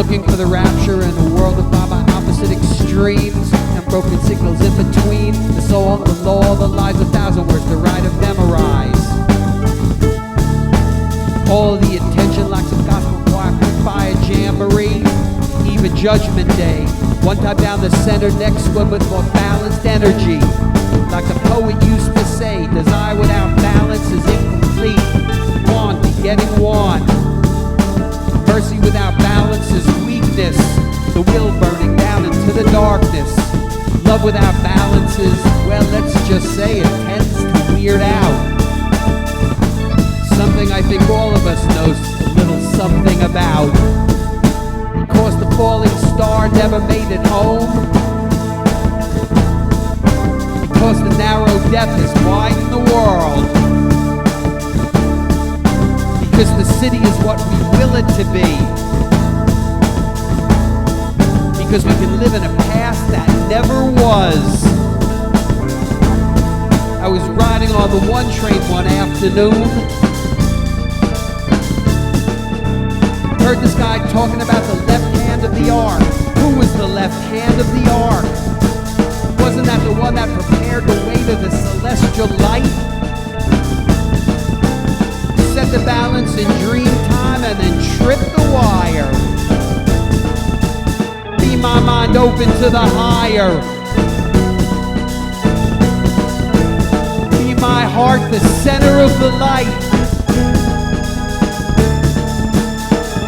Looking for the rapture in a world of opposite extremes and broken signals in between. The song, the law, the lies, 1,000 words to write and memorize. All the attention lacks of gospel choir, fire jamboree. Even Judgment Day. One time down the center, next one with more balanced energy. Like the poet used to say, desire without balance is incomplete. Want begetting want. Mercy without balance is weakness. The will burning down into the darkness. Love without balance is, well, let's just say it tends to weird out. Something I think all of us knows a little something about. Because the falling star never made it home. Because the narrow depth has widened the world. Because the city is what we will it to be. Because we can live in a past that never was. I was riding on the 1 train one afternoon. Heard this guy talking about the left hand of the ark. Who was the left hand of the ark? Wasn't that the one that prepared the way to the celestial light? Set the balance in dream time and then trip the wire. Be my mind open to the higher. Be my heart the center of the light.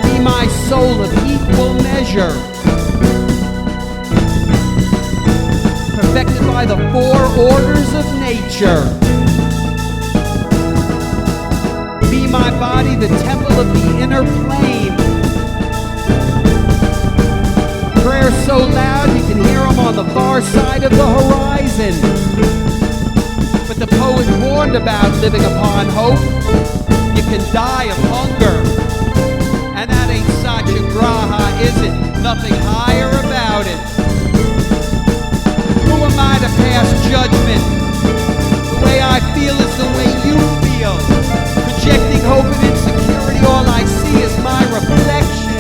Be my soul of equal measure. Perfected by the 4 orders of nature. Be my body the temple of the inner plane. Prayer so loud you can hear them on the far side of the horizon. But the poet warned about living upon hope. You can die of hunger. And that ain't satyagraha, is it? Nothing higher about it. Who am I to pass judgment? The way I feel is the way you feel. Projecting hope and insecurity, all I see is my reflection.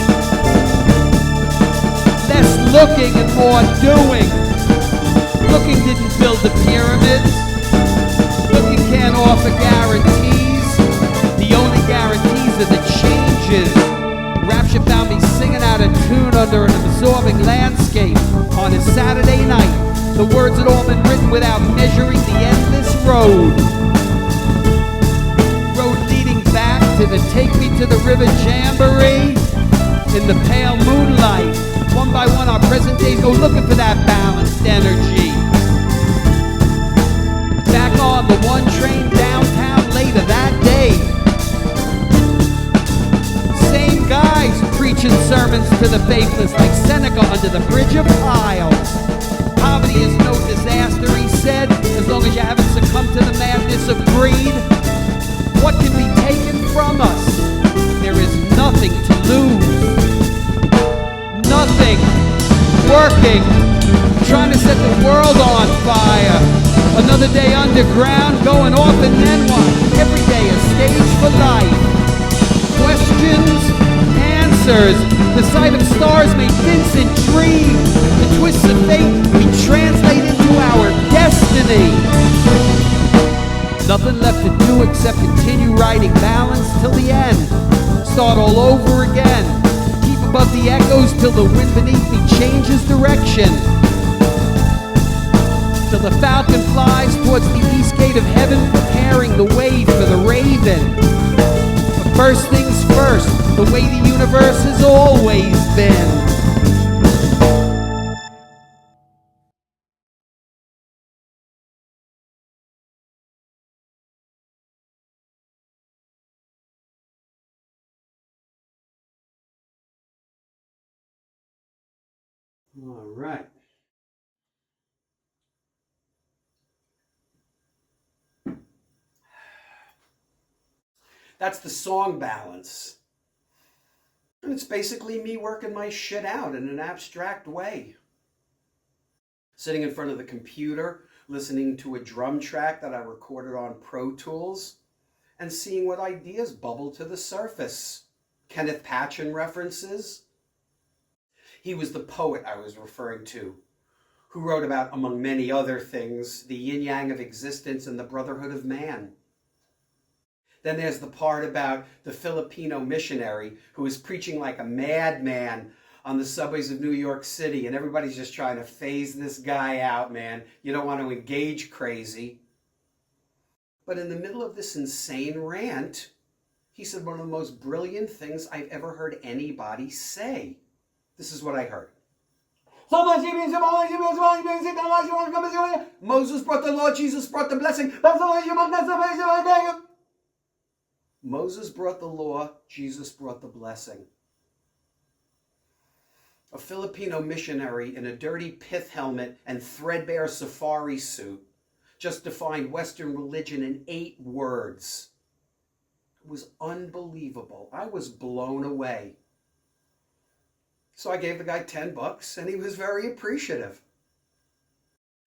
Less looking and more doing. Looking didn't build the pyramids. Looking can't offer guarantees. The only guarantees are the changes. Rapture found me singing out of tune under an absorbing landscape on a Saturday night. The words had all been written without measuring the endless road. Road leading back to the Take Me to the River Jamboree. In the pale moonlight, one by one our present days go looking for that balanced energy. Back on the 1 train downtown later that day. Same guys preaching sermons to the faithless like Seneca under the Bridge of Piles. Poverty is no disaster, he said, as long as you haven't succumbed to the madness of greed. What can be taken from us? There is nothing to lose. Nothing. Working. Trying to set the world on fire. Another day underground, going off and then what? Every day a stage for life. Questions, answers. The sight of stars made Vincent dream. The twists of fate we translate into our destiny. Nothing left to do except continue writing balance till the end. Start all over again. Keep above the echoes till the wind beneath me changes direction. Till the falcon flies towards the east gate of heaven, preparing the way for the raven. But first things first, the way the universe has always been. All right. That's the song balance. And it's basically me working my shit out in an abstract way. Sitting in front of the computer, listening to a drum track that I recorded on Pro Tools, and seeing what ideas bubble to the surface. Kenneth Patchen references, He was the poet I was referring to, who wrote about, among many other things, the yin-yang of existence and the brotherhood of man. Then there's the part about the Filipino missionary who is preaching like a madman on the subways of New York City, and everybody's just trying to phase this guy out, man. You don't want to engage crazy. But in the middle of this insane rant, he said one of the most brilliant things I've ever heard anybody say. This is what I heard. Moses brought the law, Jesus brought the blessing. Moses brought the law, Jesus brought the blessing. A Filipino missionary in a dirty pith helmet and threadbare safari suit just defined Western religion in 8 words. It was unbelievable. I was blown away. So I gave the guy $10 and he was very appreciative.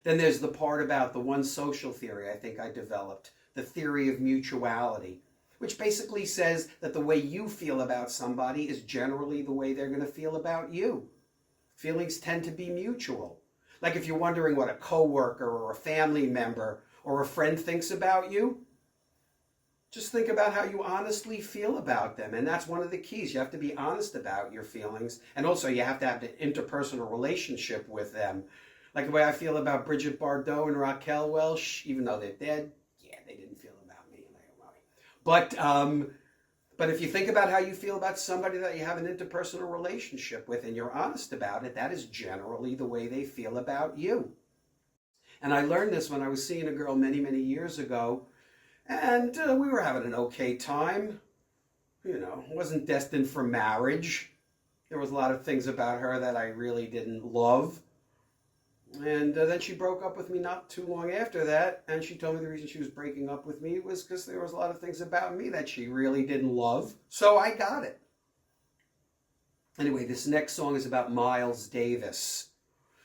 Then there's the part about the one social theory I think I developed, the theory of mutuality, which basically says that the way you feel about somebody is generally the way they're going to feel about you. Feelings tend to be mutual. Like if you're wondering what a coworker or a family member or a friend thinks about you, just think about how you honestly feel about them. And that's one of the keys. You have to be honest about your feelings. And also you have to have an interpersonal relationship with them. Like the way I feel about Bridget Bardot and Raquel Welch, even though they're dead, yeah, they didn't feel about me. But if you think about how you feel about somebody that you have an interpersonal relationship with and you're honest about it, that is generally the way they feel about you. And I learned this when I was seeing a girl many, many years ago, and we were having an okay time. You know, wasn't destined for marriage. There was a lot of things about her that I really didn't love. And then she broke up with me not too long after that, and she told me the reason she was breaking up with me was because there was a lot of things about me that she really didn't love. So I got it. Anyway, this next song is about Miles Davis,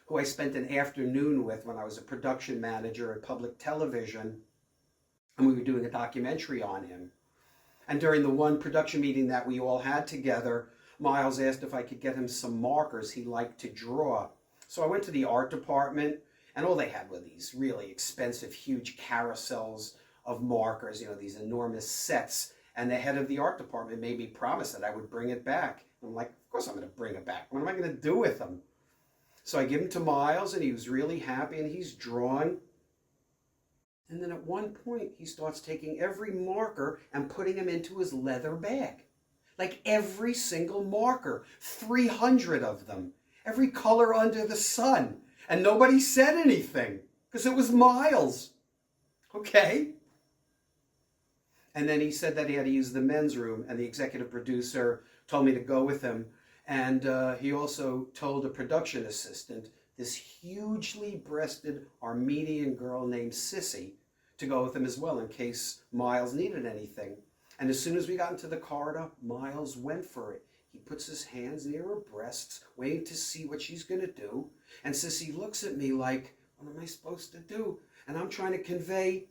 who I spent an afternoon with when I was a production manager at public television, and we were doing a documentary on him. And during the one production meeting that we all had together, Miles asked if I could get him some markers he liked to draw. So I went to the art department, and all they had were these really expensive, huge carousels of markers, you know, these enormous sets. And the head of the art department made me promise that I would bring it back. I'm like, of course I'm going to bring it back. What am I going to do with them? So I give them to Miles, and he was really happy, and he's drawing. And then at one point, he starts taking every marker and putting them into his leather bag. Like every single marker, 300 of them. Every color under the sun. And nobody said anything because it was Miles. Okay? And then he said that he had to use the men's room, and the executive producer told me to go with him. And he also told a production assistant, this hugely breasted Armenian girl named Sissy, to go with him as well in case Miles needed anything. And as soon as we got into the corridor, Miles went for it. He puts his hands near her breasts, waiting to see what she's going to do. And Sissy looks at me like, what am I supposed to do? And I'm trying to convey,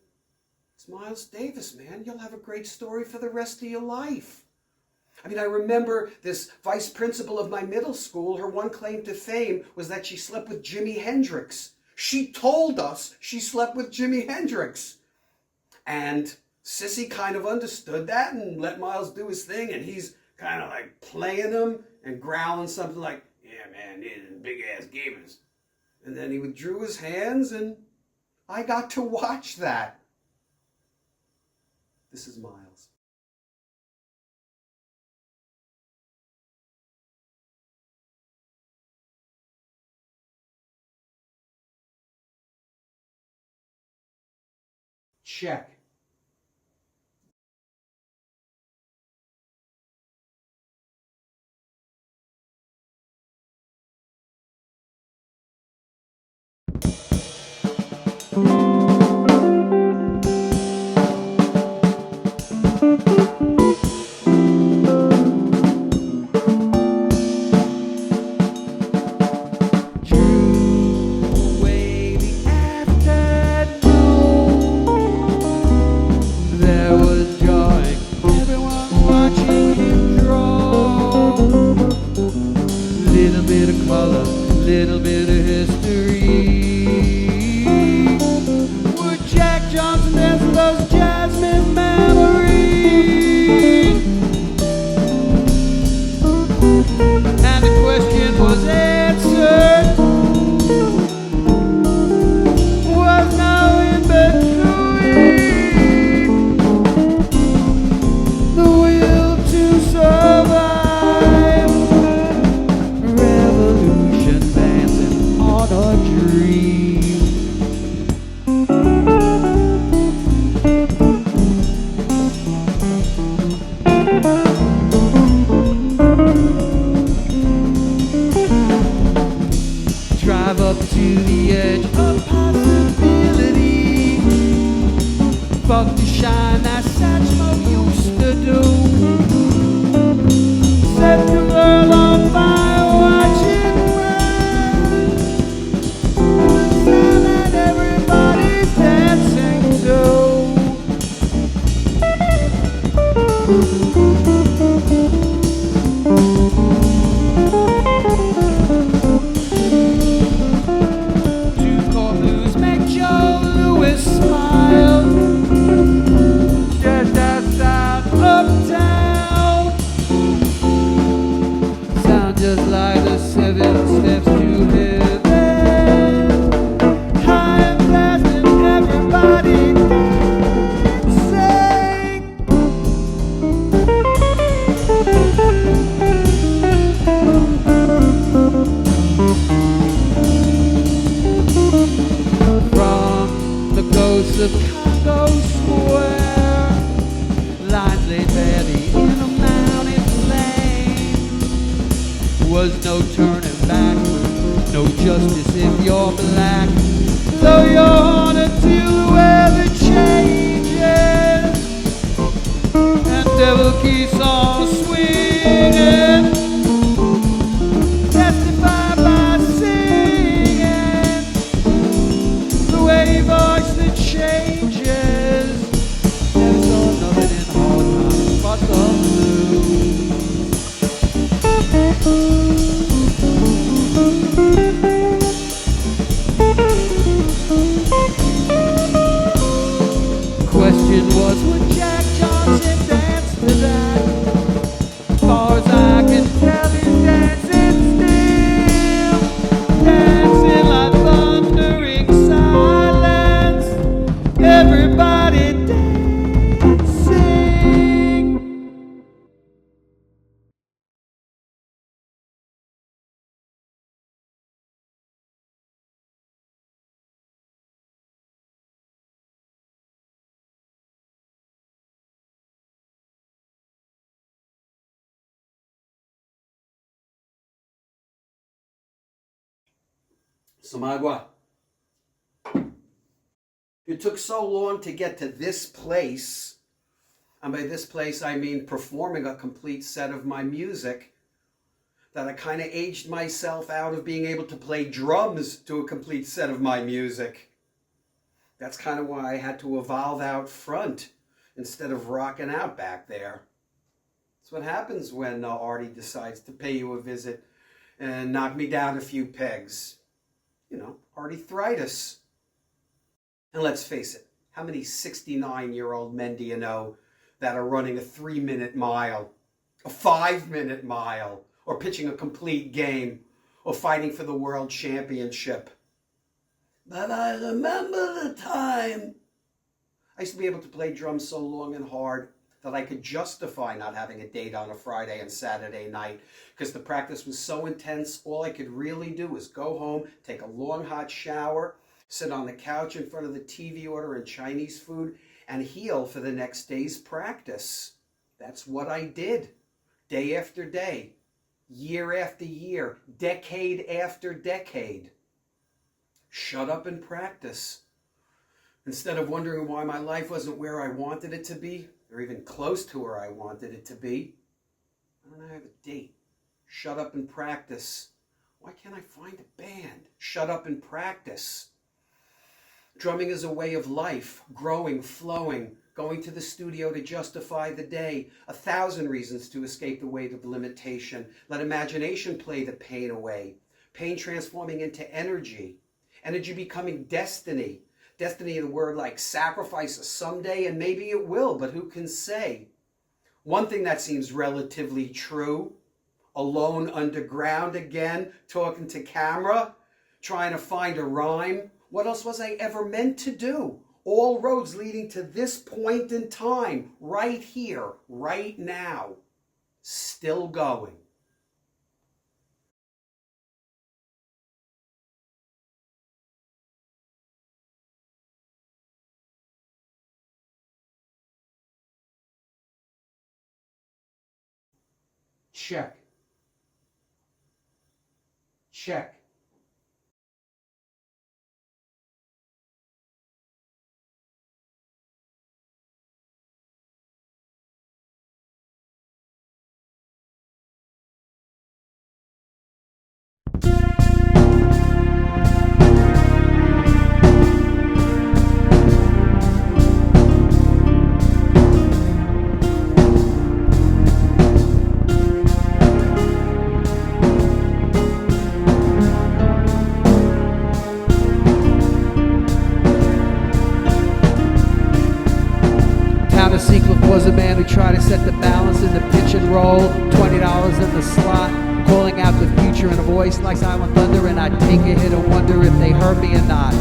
it's Miles Davis, man. You'll have a great story for the rest of your life. I mean, I remember this vice principal of my middle school, her one claim to fame was that she slept with Jimi Hendrix. She told us she slept with Jimi Hendrix. And Sissy kind of understood that and let Miles do his thing, and he's kind of like playing him and growling something like, yeah, man, these are big-ass givers. And then he withdrew his hands, and I got to watch that. This is Miles. Check. Little bit of Drive up to the edge of possibility. Fuck the shine that Satchmo used to do. Set the world on fire, watch it burn. The sound that everybody's dancing to. Two-chord blues make Joe Louis smile. Just outside uptown. Sound just like the 7 steps to heaven. High and fast and everybody dancing. From the coast of Congo Square, lines laid barely in a mountain plain. Was no turning back, no justice if you're black. Though you're honored to the weather changes, and devil keeps on swinging. Testify by singing the way voice that changes. Never saw nothing in hard times but the blues. Question was, would Jack Johnson dance to that? As far as I can tell, he's dancing still. Dancing like thundering silence. Everybody dancing. Samagua, it took so long to get to this place, and by this place I mean performing a complete set of my music, that I kind of aged myself out of being able to play drums to a complete set of my music. That's kind of why I had to evolve out front instead of rocking out back there. That's what happens when Artie decides to pay you a visit and knock me down a few pegs. You know, Artie-thritis. And let's face it, how many 69-year-old men do you know that are running a 3-minute mile, a 5-minute mile, or pitching a complete game, or fighting for the world championship? But I remember the time. I used to be able to play drums so long and hard that I could justify not having a date on a Friday and Saturday night, because the practice was so intense. All I could really do was go home, take a long hot shower, sit on the couch in front of the TV ordering Chinese food, and heal for the next day's practice. That's what I did, day after day, year after year, decade after decade. Shut up and practice. Instead of wondering why my life wasn't where I wanted it to be, or even close to where I wanted it to be. I don't have a date. Shut up and practice. Why can't I find a band? Shut up and practice. Drumming is a way of life, growing, flowing, going to the studio to justify the day, 1,000 reasons to escape the weight of limitation. Let imagination play the pain away. Pain transforming into energy. Energy becoming destiny. Destiny, the word like sacrifice someday, and maybe it will, but who can say? One thing that seems relatively true, alone underground again, talking to camera, trying to find a rhyme. What else was I ever meant to do? All roads leading to this point in time, right here, right now, still going. Check. Check. Town of Seacliff was a man who tried to set the balance in the pitch and roll. $20 in the slot, calling out the future in a voice like silent thunder, and I'd take a hit and wonder if they heard me or not.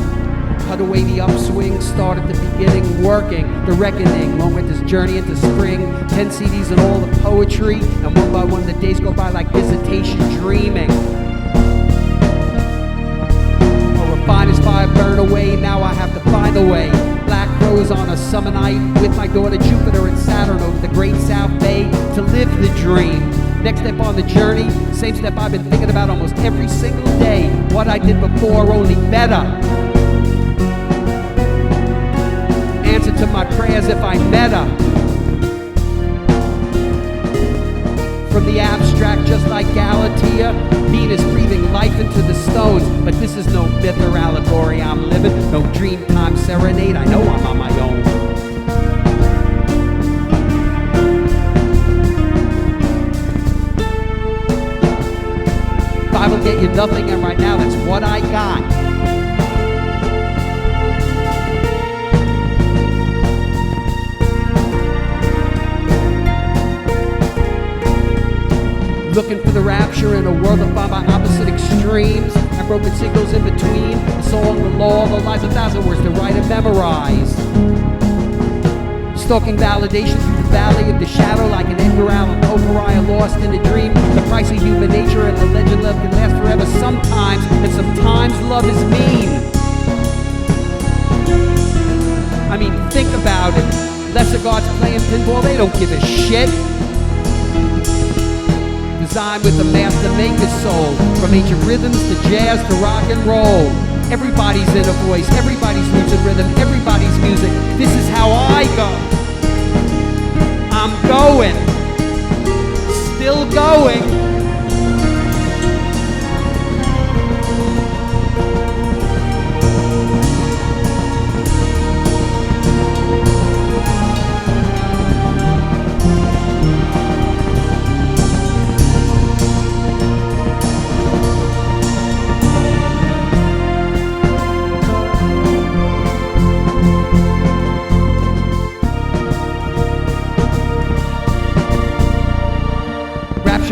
Cut away the upswing, start at the beginning, working the reckoning, long winter's journey into spring. 10 CDs and all the poetry, and one by one the days go by like dissertation dreaming. A refiner's fire burn away, now I have to find a way. Black rose on a summer night with my daughter Jupiter and Saturn over the great South Bay to live the dream. Next step on the journey, same step I've been thinking about almost every single day. What I did before, only better. Answer to my prayers if I met her. From the abstract, just like Galatea, Venus breathing life into the stones. But this is no myth or allegory I'm living, no dreamtime serenade, I know I'm on my own. Bible get you nothing, and right now that's what I got. Looking for the rapture in a world defined by opposite extremes and broken signals in between. The song, the law, the lies, 1,000 words to write and memorize. Stalking validation through the valley of the shadow like an Edgar Allan Poe pariah lost in a dream. The price of human nature and the legend love can last forever sometimes, and sometimes love is mean. I mean, think about it. Lesser gods playing pinball, they don't give a shit. Designed with the master maker's soul, from ancient rhythms to jazz to rock and roll. Everybody's in a voice, everybody's roots and rhythm, everybody's music. This is how I go. I'm going, still going.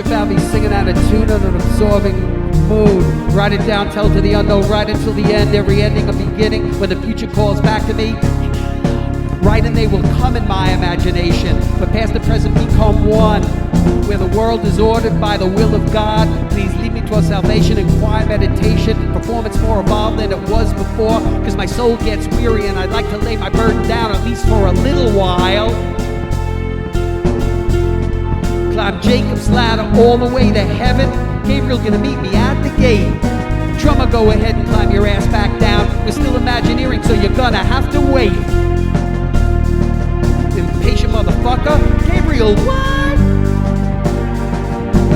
Found me singing out of tune on an absorbing mood. Write it down, tell to the unknown, right until the end. Every ending a beginning. When the future calls back to me, right and they will come in my imagination. But past the present become one. Where the world is ordered by the will of God. Please lead me towards salvation and quiet meditation. Performance more evolved than it was before. Cause my soul gets weary and I'd like to lay my burden down at least for a little while. Climb Jacob's ladder all the way to heaven. Gabriel gonna meet me at the gate. Drummer, go ahead and climb your ass back down. We're still imagineering, so you're gonna have to wait. Impatient motherfucker. Gabriel, what?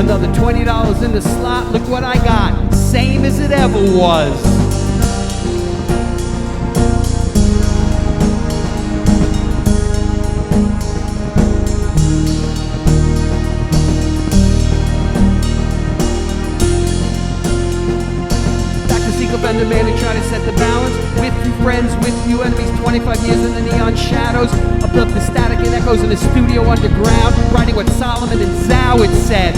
Another $20 in the slot. Look what I got. Same as it ever was. And the man who tried to set the balance. With you friends, with you enemies, 25 years in the neon shadows. Above the static and echoes in the studio underground, writing what Solomon and Zhao had said.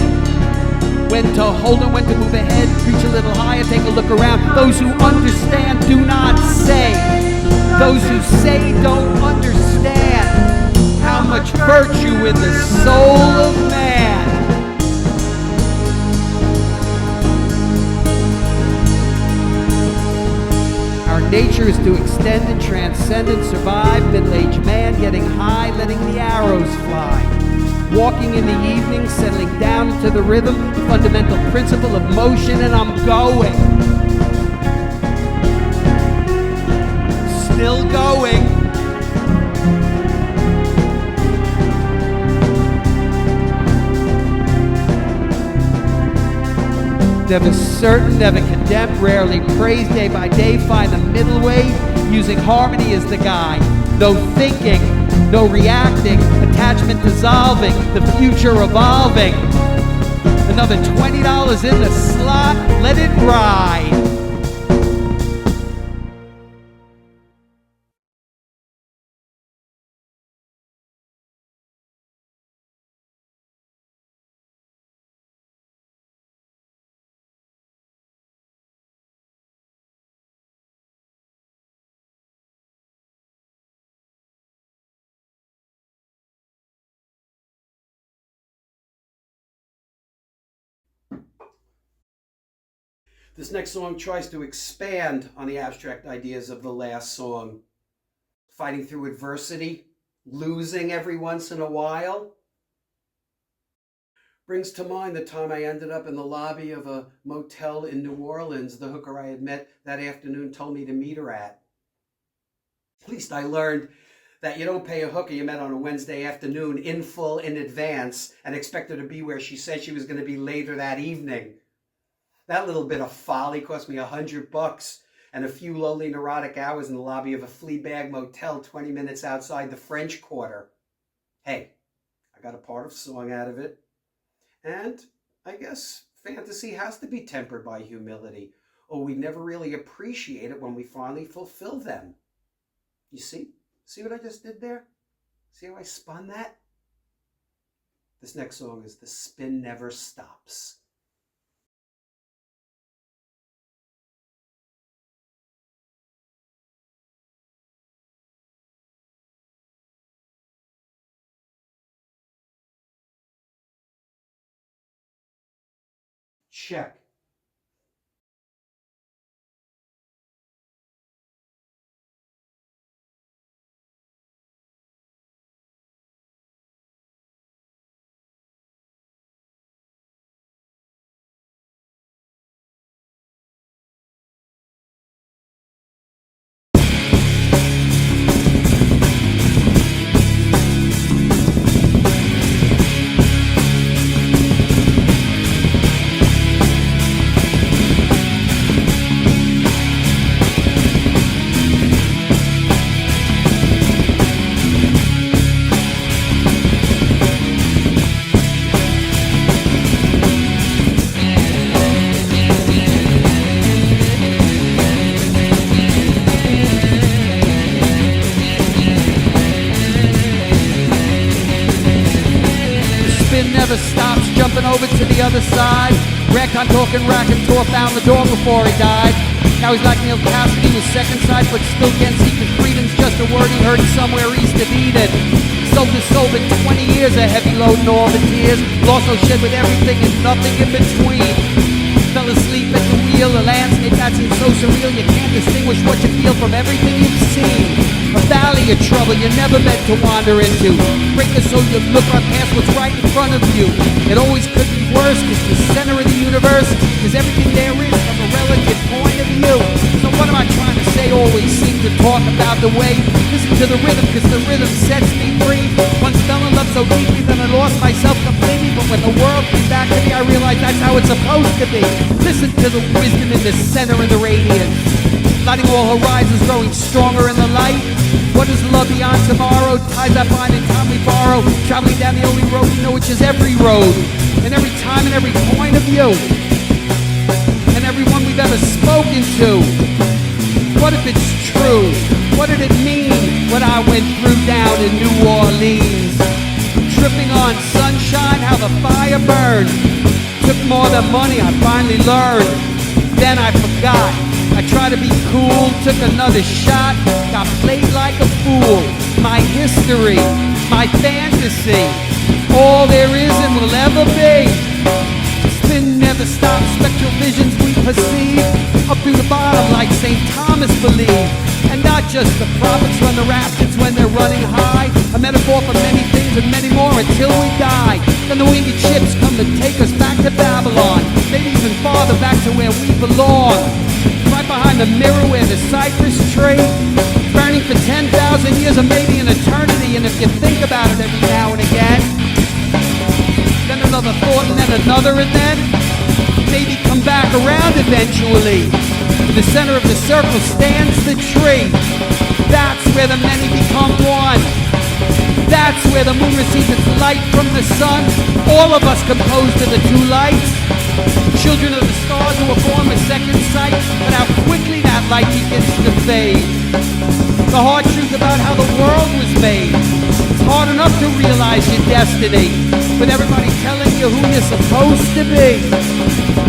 When to hold and when to move ahead, reach a little higher, take a look around. Those who understand do not say. Those who say don't understand how much virtue in the soul of man. Our nature is to extend and transcend and survive. Middle-aged man getting high, letting the arrows fly. Walking in the evening, settling down into the rhythm, the fundamental principle of motion, and I'm going. Still going. Never certain, never condemned, rarely praised, day by day, find the middle way, using harmony as the guide. No thinking, no reacting, attachment dissolving, the future evolving. Another $20 in the slot, let it ride. This next song tries to expand on the abstract ideas of the last song. Fighting through adversity, losing every once in a while. Brings to mind the time I ended up in the lobby of a motel in New Orleans. The hooker I had met that afternoon told me to meet her at. At least I learned that you don't pay a hooker you met on a Wednesday afternoon in full in advance and expect her to be where she said she was going to be later that evening. That little bit of folly cost me $100 and a few lonely neurotic hours in the lobby of a Fleabag motel 20 minutes outside the French Quarter. Hey, I got a part of song out of it. And I guess fantasy has to be tempered by humility, or we never really appreciate it when we finally fulfill them. You see? See what I just did there? See how I spun that? This next song is The Spin Never Stops. Check. Never stops, jumping over to the other side. Wreck on talking rack and tore found the door before he died. Now he's like Neil Cassidy with second sight, but still can't see the freedom's just a word he heard somewhere east of Eden. Sold his soul in 20 years, a heavy load and all the tears. Lost no shit with everything and nothing in between. Fell asleep at the wheel, a landscape that seems so surreal you can't distinguish what you feel from everything you've seen. A valley of trouble you never meant to wander into. Break the soul you look on past what's right in front of you. It always could be worse, cause the center of the universe is everything there is from a relative point of view. So what am I trying to say? Always seem to talk about the way. Listen to the rhythm, cause the rhythm sets me free. Once fell in love so deeply that I lost myself completely. But when the world came back to me, I realized that's how it's supposed to be. Listen to the wisdom in the center of the radiance. Lighting all horizons, growing stronger in the light. What is love beyond tomorrow? Ties that bind and time we borrow. Traveling down the only road we know, which is every road. And every time and every point of view. And everyone we've ever spoken to. What if it's true? What did it mean? What I went through down in New Orleans. Tripping on sunshine, how the fire burned. Took more than money, I finally learned. Then I forgot. I tried to be cool, took another shot, got played like a fool. My history, my fantasy, all there is and will ever be. Spin never stops, spectral visions we perceive, up through the bottom like St. Thomas believed. And not just the prophets run the rapids when they're running high. a metaphor for many things and many more until we die. Then the winged ships come to take us back to Babylon, maybe even farther back to where we belong. Right behind the mirror where the cypress tree, burning for 10,000 years or maybe an eternity. And if you think about it every now and again, then another thought and then another and then maybe come back around eventually. In the center of the circle stands the tree. That's where the many become one. That's where the moon receives its light from the sun. All of us composed of the two lights. Children of the stars who were born with second sight, but how quickly that light begins to fade. The hard truth about how the world was made. It's hard enough to realize your destiny, with everybody telling you who you're supposed to be.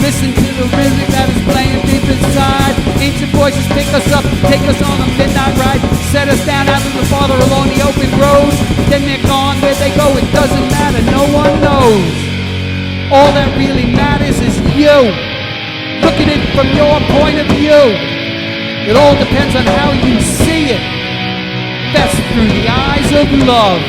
Listen to the rhythm that is playing deep inside. Ancient voices pick us up, take us on a midnight ride, set us down out a little farther along the open road. Then they're gone, where they go it doesn't matter, no one knows. All that really matters is you, looking at it from your point of view. It all depends on how you see it, best through the eyes of love.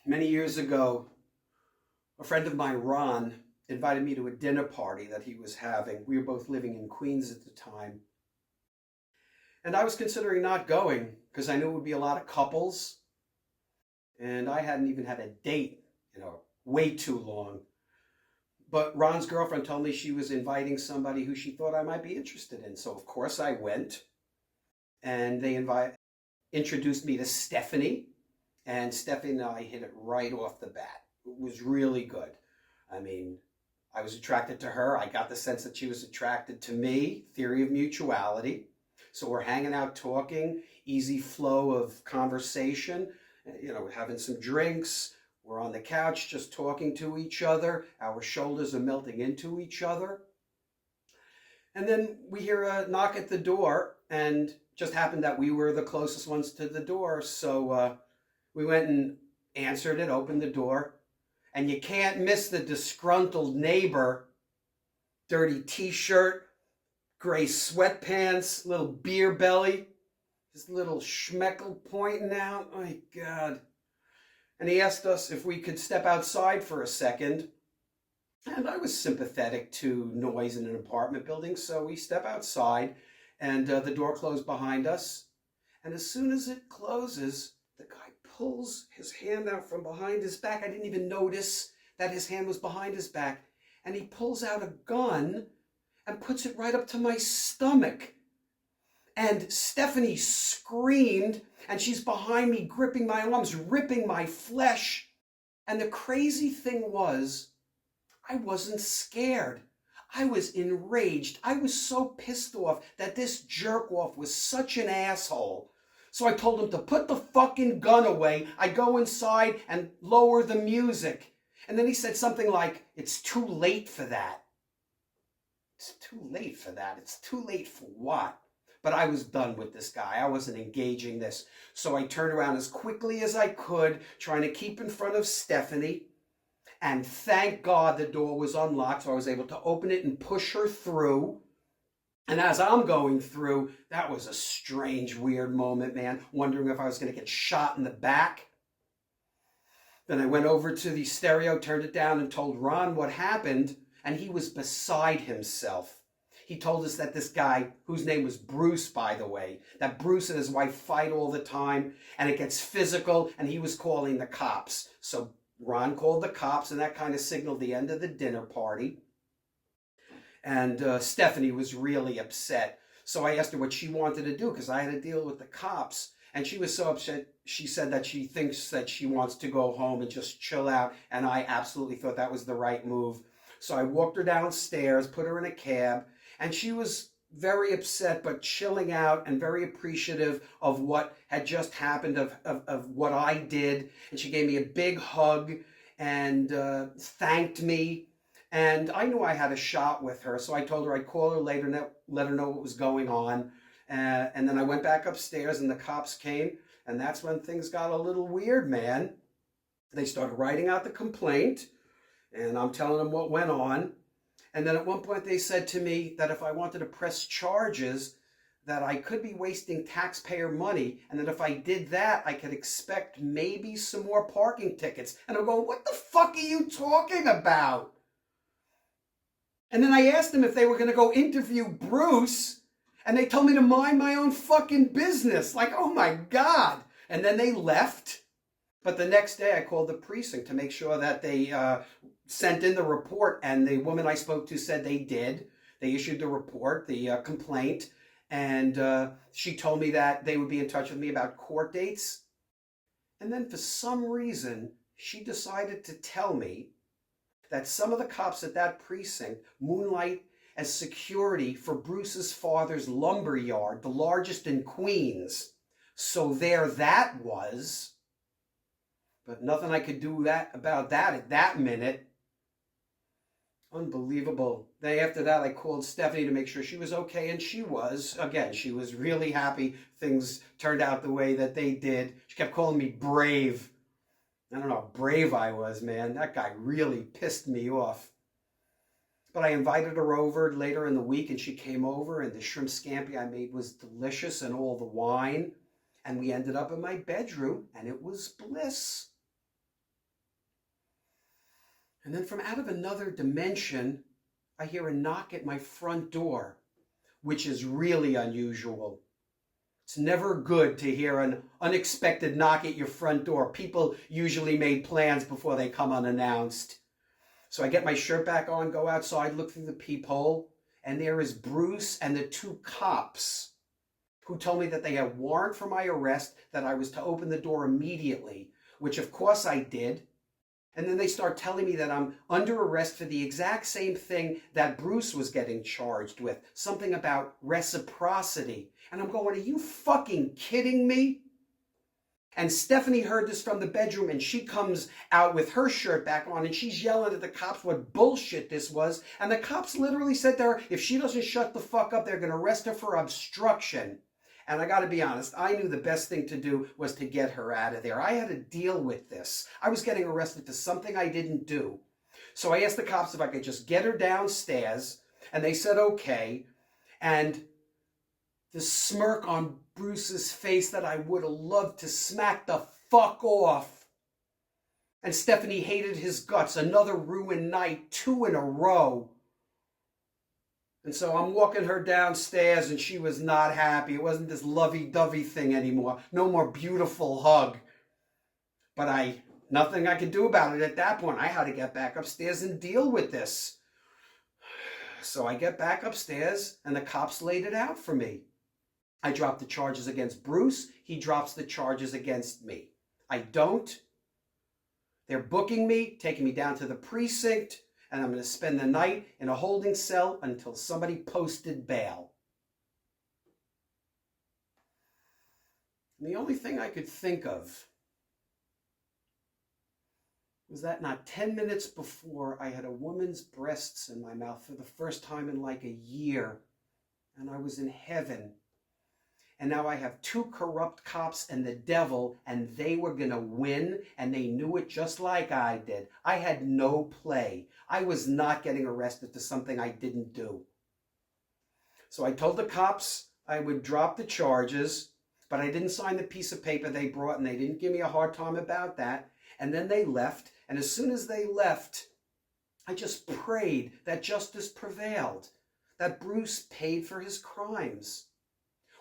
Many years ago, a friend of mine, Ron, invited me to a dinner party that he was having. We were both living in Queens at the time. And I was considering not going because I knew it would be a lot of couples. And I hadn't even had a date, way too long. But Ron's girlfriend told me she was inviting somebody who she thought I might be interested in. So, of course, I went. And they introduced me to Stephanie. And Stephanie and I hit it right off the bat. It was really good. I mean, I was attracted to her. I got the sense that she was attracted to me. Theory of mutuality. So we're hanging out talking, easy flow of conversation, having some drinks. We're on the couch just talking to each other. Our shoulders are melting into each other. And then we hear a knock at the door, and just happened that we were the closest ones to the door. So we went and answered it, opened the door, and you can't miss the disgruntled neighbor. Dirty t-shirt, gray sweatpants, little beer belly, his little schmeckle pointing out. My God. And he asked us if we could step outside for a second. And I was sympathetic to noise in an apartment building, so we step outside, and the door closed behind us. And as soon as it closes, the guy pulls his hand out from behind his back. I didn't even notice that his hand was behind his back. And he pulls out a gun and puts it right up to my stomach. And Stephanie screamed, and she's behind me, gripping my arms, ripping my flesh. And the crazy thing was, I wasn't scared. I was enraged. I was so pissed off that this jerk-off was such an asshole. So I told him to put the fucking gun away. I go inside and lower the music. And then he said something like, "It's too late for that." It's too late for that. It's too late for what? But I was done with this guy. I wasn't engaging this. So I turned around as quickly as I could, trying to keep in front of Stephanie. And thank God the door was unlocked, so I was able to open it and push her through. And as I'm going through, that was a strange, weird moment, man, wondering if I was going to get shot in the back. Then I went over to the stereo, turned it down, and told Ron what happened, and he was beside himself. He told us that this guy, whose name was Bruce, by the way, that Bruce and his wife fight all the time, and it gets physical, and he was calling the cops. So Ron called the cops, and that kind of signaled the end of the dinner party. And Stephanie was really upset. So I asked her what she wanted to do because I had to deal with the cops. And she was so upset, she said that she thinks that she wants to go home and just chill out. And I absolutely thought that was the right move. So I walked her downstairs, put her in a cab, and she was very upset, but chilling out and very appreciative of what had just happened, of what I did. And she gave me a big hug and thanked me. And I knew I had a shot with her, so I told her I'd call her later and let her know what was going on. And then I went back upstairs and the cops came, and that's when things got a little weird, man. They started writing out the complaint, and I'm telling them what went on. And then at one point they said to me that if I wanted to press charges, that I could be wasting taxpayer money, and that if I did that, I could expect maybe some more parking tickets. And I'm going, what the fuck are you talking about? And then I asked them if they were going to go interview Bruce, and they told me to mind my own fucking business. Like, oh my God. And then they left. But the next day I called the precinct to make sure that they sent in the report, and the woman I spoke to said they did. They issued the report, the complaint, and she told me that they would be in touch with me about court dates. And then for some reason, she decided to tell me that some of the cops at that precinct moonlight as security for Bruce's father's lumber yard, the largest in Queens. So there that was. But nothing I could do about that at that minute. Unbelievable. Then after that, I called Stephanie to make sure she was okay, and she was. Again, she was really happy things turned out the way that they did. She kept calling me brave. I don't know how brave I was, man. That guy really pissed me off. But I invited her over later in the week, and she came over, and the shrimp scampi I made was delicious, and all the wine. And we ended up in my bedroom, and it was bliss. And then from out of another dimension, I hear a knock at my front door, which is really unusual. It's never good to hear an unexpected knock at your front door. People usually made plans before they come unannounced. So I get my shirt back on, go outside, look through the peephole, and there is Bruce and the two cops who told me that they had a warrant for my arrest, that I was to open the door immediately, which of course I did. And then they start telling me that I'm under arrest for the exact same thing that Bruce was getting charged with, something about reciprocity. And I'm going, are you fucking kidding me? And Stephanie heard this from the bedroom, and she comes out with her shirt back on, and she's yelling at the cops what bullshit this was. And the cops literally said to her, if she doesn't shut the fuck up, they're going to arrest her for obstruction. And I got to be honest, I knew the best thing to do was to get her out of there. I had to deal with this. I was getting arrested for something I didn't do. So I asked the cops if I could just get her downstairs, and they said okay. And the smirk on Bruce's face that I would have loved to smack the fuck off. And Stephanie hated his guts. Another ruined night, 2 in a row. And so I'm walking her downstairs, and she was not happy. It wasn't this lovey-dovey thing anymore. No more beautiful hug. But nothing I could do about it at that point. I had to get back upstairs and deal with this. So I get back upstairs, and the cops laid it out for me. I drop the charges against Bruce. He drops the charges against me. I don't. They're booking me, taking me down to the precinct, and I'm going to spend the night in a holding cell until somebody posted bail. And the only thing I could think of was that not 10 minutes before, I had a woman's breasts in my mouth for the first time in like a year, and I was in heaven. And now I have 2 corrupt cops and the devil, and they were going to win, and they knew it just like I did. I had no play. I was not getting arrested for something I didn't do. So I told the cops I would drop the charges, but I didn't sign the piece of paper they brought, and they didn't give me a hard time about that. And then they left, and as soon as they left, I just prayed that justice prevailed, that Bruce paid for his crimes.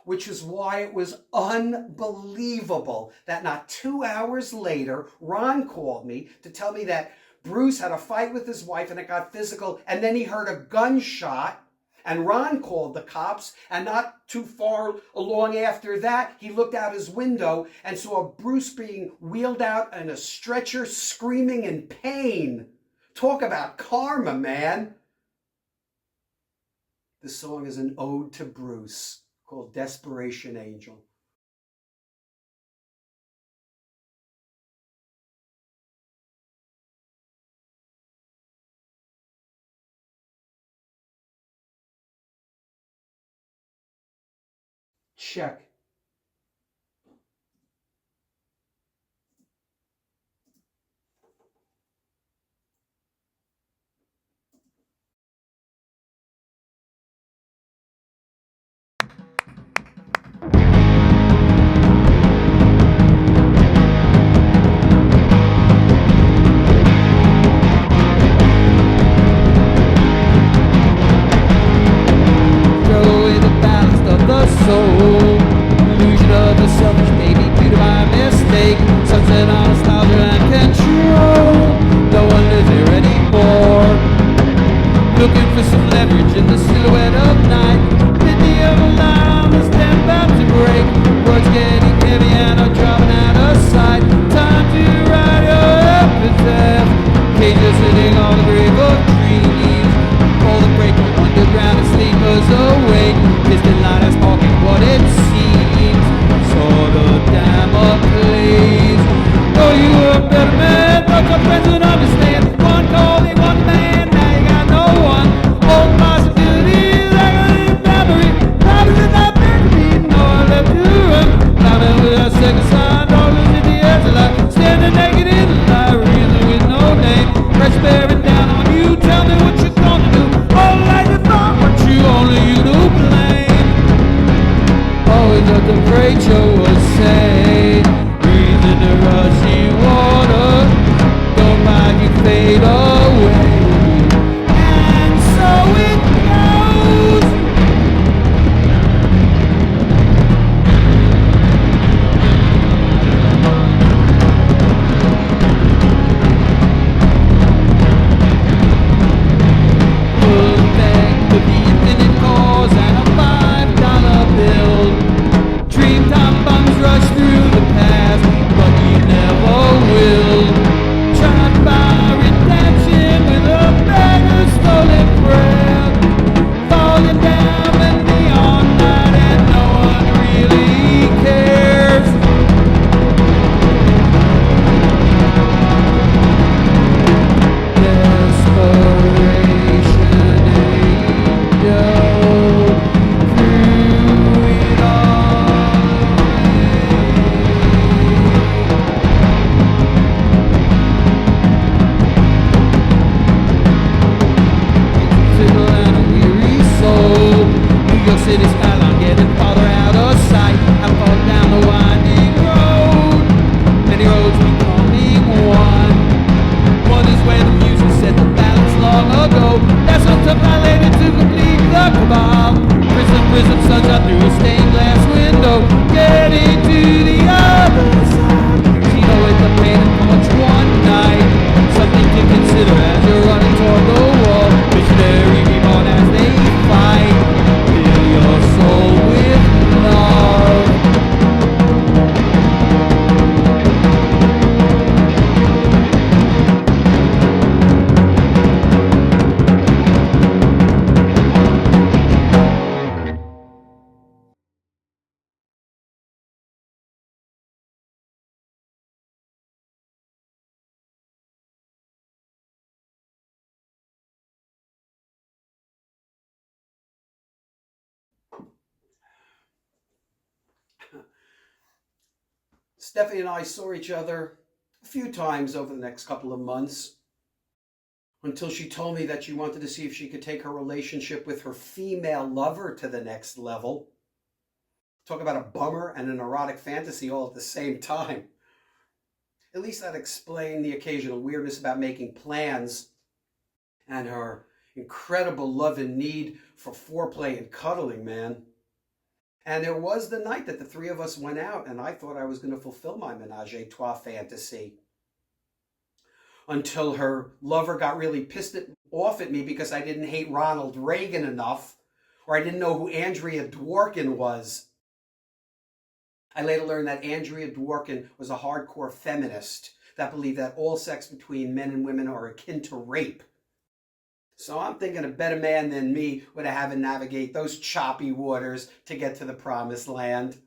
Which is why it was unbelievable that not 2 hours later, Ron called me to tell me that Bruce had a fight with his wife and it got physical, and then he heard a gunshot, and Ron called the cops, and not too far along after that, he looked out his window and saw Bruce being wheeled out in a stretcher, screaming in pain. Talk about karma, man. The song is an ode to Bruce called Desperation Angel. Check. Soul, illusion of the selfish baby due to my mistake. Sunset on nostalgia and control. No one lives here anymore. Looking for some leverage in the silhouette of night. Pity of a line that's about to break. Words getting heavy and are dropping out of sight. Time to write your epitaph. Cages sitting on the grave of dreams. All the break underground and sleepers awake. Distant light is talking what it seems. Sort of damn up, please. Oh, you were a better man. But your friends would understand. One call, they one man. Now you got no one. Old possibilities, I got a memory. Probably not meant to be. No, I left you run. Climbing with a second sign. Dollars in the edge of life. Standing naked in the light. Reason with no name. Pressure bearing down on you. Tell me what you're gonna do. All like you thought, but you only you to blame. Always what the freight show was saying. Breathe in the rushing water. Don't mind you fade away. And so it goes. Look back to the infinite cause and a $5 bill. Dream time bombs rush through the past, but you never will. Try to buy redemption with a bag of stolen breath. Falling down the neon light and no one really cares. Desperation angel, through it all. Fiddle and a weary soul. New York City skyline getting farther out of sight. I fall down the winding road. Many roads becoming one. One is where the music set the balance long ago. That's ultraviolet to complete the cabal. Prism, sunshine through a stained glass window. Getting to the other side. Tino with the pain and punch one night. Something to consider as you're running toward the wall. Missionary reborn as they fight. Fill your soul with love. Stephanie and I saw each other a few times over the next couple of months until she told me that she wanted to see if she could take her relationship with her female lover to the next level. Talk about a bummer and an erotic fantasy all at the same time. At least that explained the occasional weirdness about making plans and her incredible love and need for foreplay and cuddling, man. And there was the night that the three of us went out, and I thought I was going to fulfill my menage a trois fantasy. Until her lover got really pissed off at me because I didn't hate Ronald Reagan enough, or I didn't know who Andrea Dworkin was. I later learned that Andrea Dworkin was a hardcore feminist that believed that all sex between men and women are akin to rape. So I'm thinking a better man than me would have had to navigate those choppy waters to get to the promised land.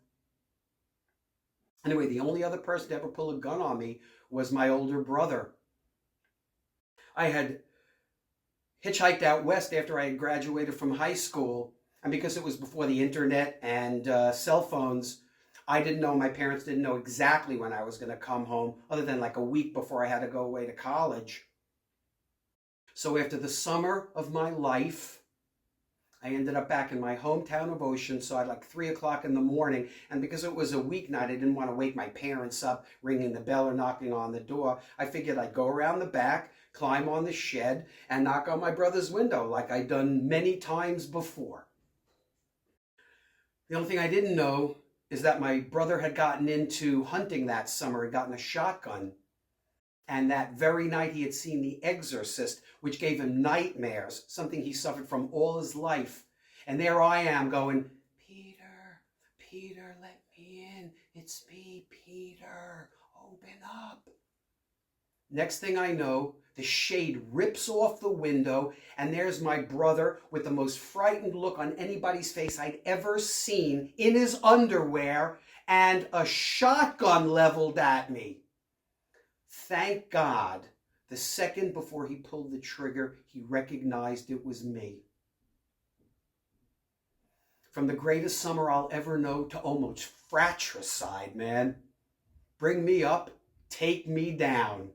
Anyway, the only other person to ever pull a gun on me was my older brother. I had hitchhiked out west after I had graduated from high school, and because it was before the internet and cell phones, I didn't know, my parents didn't know exactly when I was going to come home, other than like a week before I had to go away to college. So after the summer of my life, I ended up back in my hometown of Oceanside like 3 o'clock in the morning. And because it was a weeknight, I didn't want to wake my parents up ringing the bell or knocking on the door. I figured I'd go around the back, climb on the shed, and knock on my brother's window like I'd done many times before. The only thing I didn't know is that my brother had gotten into hunting that summer, had gotten a shotgun. And that very night he had seen The Exorcist, which gave him nightmares, something he suffered from all his life. And there I am going, Peter, Peter, let me in. It's me, Peter. Open up. Next thing I know, the shade rips off the window, and there's my brother with the most frightened look on anybody's face I'd ever seen, in his underwear, and a shotgun leveled at me. Thank God, the second before he pulled the trigger, he recognized it was me. From the greatest summer I'll ever know to almost fratricide, man. Bring me up, take me down.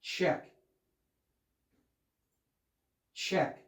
Check. Check.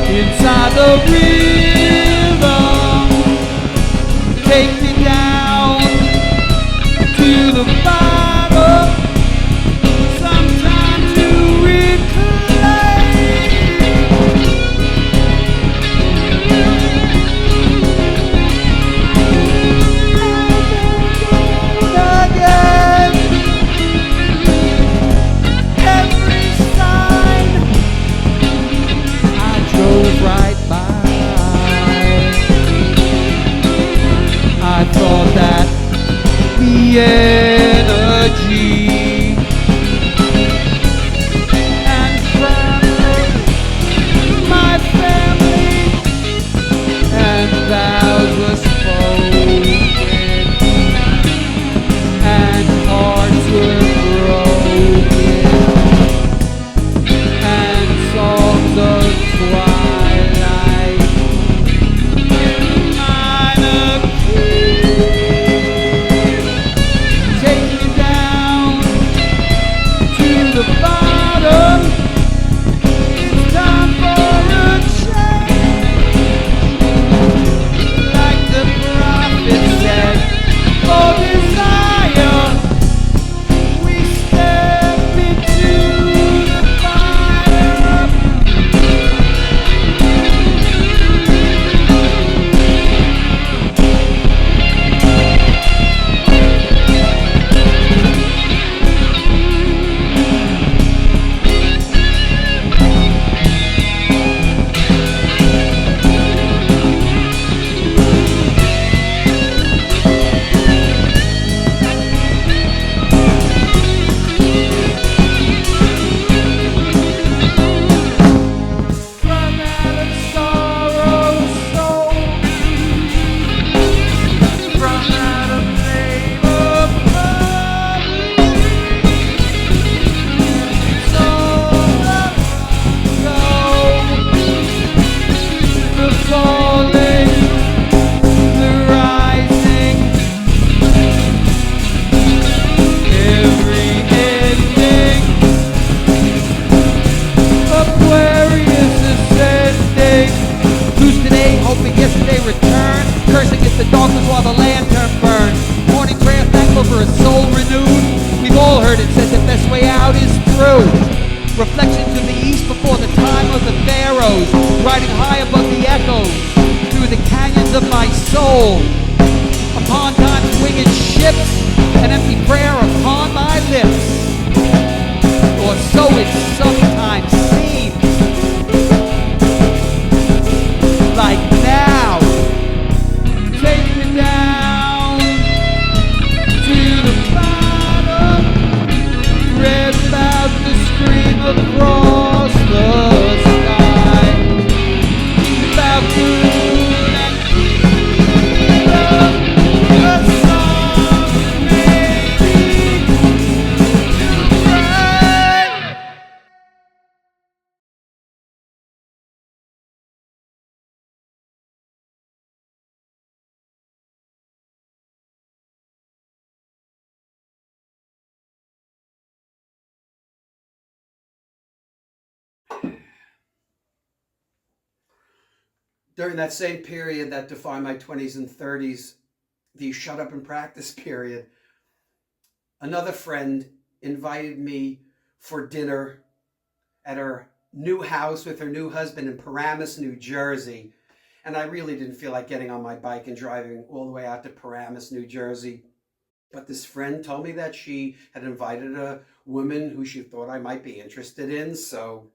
Inside the rhythm, take me down to the bottom, sometime to reclaim. Again, every sign I drove right by. soul. Upon time's winged ships, an empty prayer upon my lips. Or so it sometimes seems. Like now, take me down to the bottom. Read about the stream across the sky. About good and evil, the song that made me cry. During that same period that defined my 20s and 30s, the shut up and practice period, another friend invited me for dinner at her new house with her new husband in Paramus, New Jersey. And I really didn't feel like getting on my bike and driving all the way out to Paramus, New Jersey. But this friend told me that she had invited a woman who she thought I might be interested in. So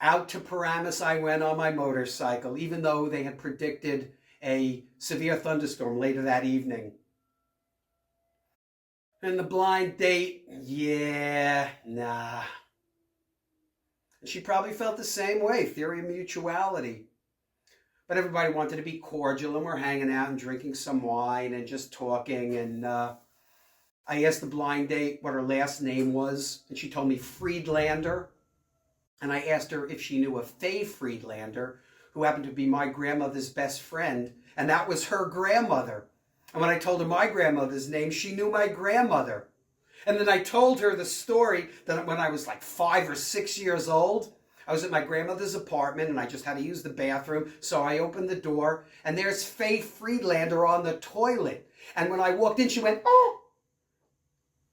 out to Paramus I went on my motorcycle, even though they had predicted a severe thunderstorm later that evening. And the blind date, nah. She probably felt the same way, theory of mutuality. But everybody wanted to be cordial, and we're hanging out and drinking some wine and just talking. And I asked the blind date what her last name was, and she told me Friedlander. And I asked her if she knew a Faye Friedlander, who happened to be my grandmother's best friend, and that was her grandmother. And when I told her my grandmother's name, she knew my grandmother. And then I told her the story that when I was like 5 or 6 years old, I was at my grandmother's apartment and I just had to use the bathroom. So I opened the door and there's Faye Friedlander on the toilet. And when I walked in, she went, "Oh."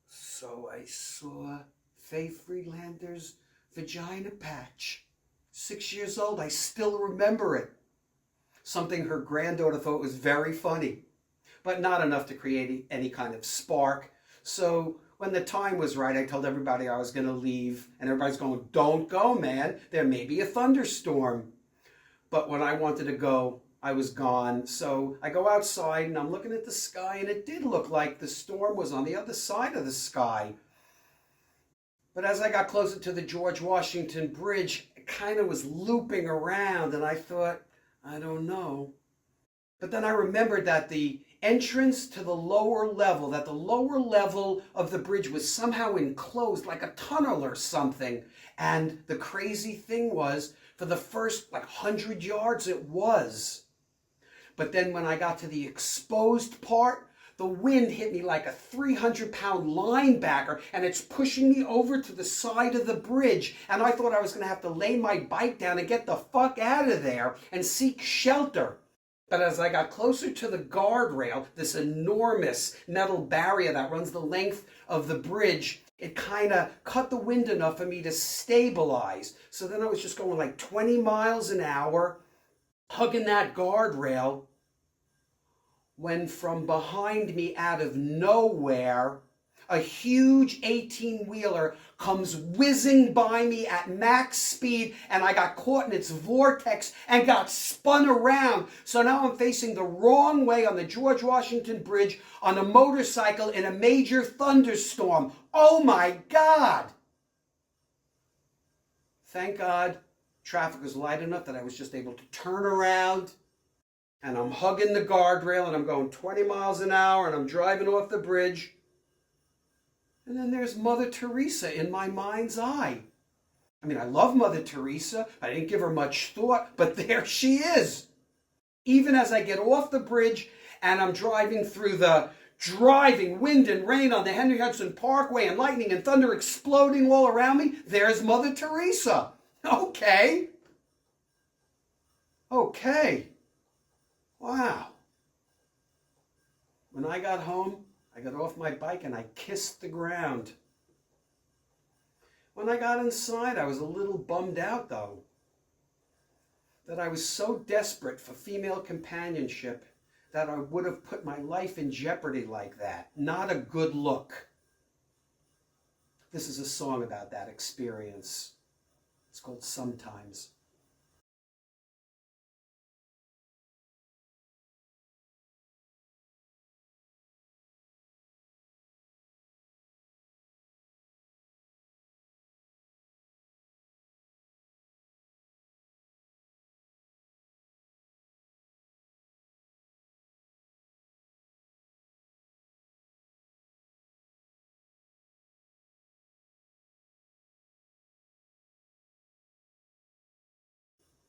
So I saw Faye Friedlander's vagina patch. 6 years old, I still remember it. Something her granddaughter thought was very funny, but not enough to create any kind of spark. So when the time was right, I told everybody I was going to leave, and everybody's going, "Don't go, man. There may be a thunderstorm." But when I wanted to go, I was gone. So I go outside and I'm looking at the sky, and it did look like the storm was on the other side of the sky. But as I got closer to the George Washington Bridge, it kind of was looping around, and I thought, I don't know. But then I remembered that the entrance to the lower level, that the lower level of the bridge was somehow enclosed like a tunnel or something. And the crazy thing was, for the first 100 yards, it was. But then when I got to the exposed part, the wind hit me like a 300-pound linebacker, and it's pushing me over to the side of the bridge. And I thought I was going to have to lay my bike down and get the fuck out of there and seek shelter. But as I got closer to the guardrail, this enormous metal barrier that runs the length of the bridge, it kind of cut the wind enough for me to stabilize. So then I was just going like 20 miles an hour, hugging that guardrail, when from behind me out of nowhere, a huge 18-wheeler comes whizzing by me at max speed, and I got caught in its vortex and got spun around. So now I'm facing the wrong way on the George Washington Bridge on a motorcycle in a major thunderstorm. Oh my God! Thank God traffic was light enough that I was just able to turn around. And I'm hugging the guardrail, and I'm going 20 miles an hour, and I'm driving off the bridge. And then there's Mother Teresa in my mind's eye. I mean, I love Mother Teresa. I didn't give her much thought, but there she is. Even as I get off the bridge and I'm driving through the driving wind and rain on the Henry Hudson Parkway and lightning and thunder exploding all around me, there's Mother Teresa. Okay. Wow. When I got home, I got off my bike and I kissed the ground. When I got inside, I was a little bummed out though. that I was so desperate for female companionship that I would have put my life in jeopardy like that. Not a good look. This is a song about that experience. It's called Sometimes.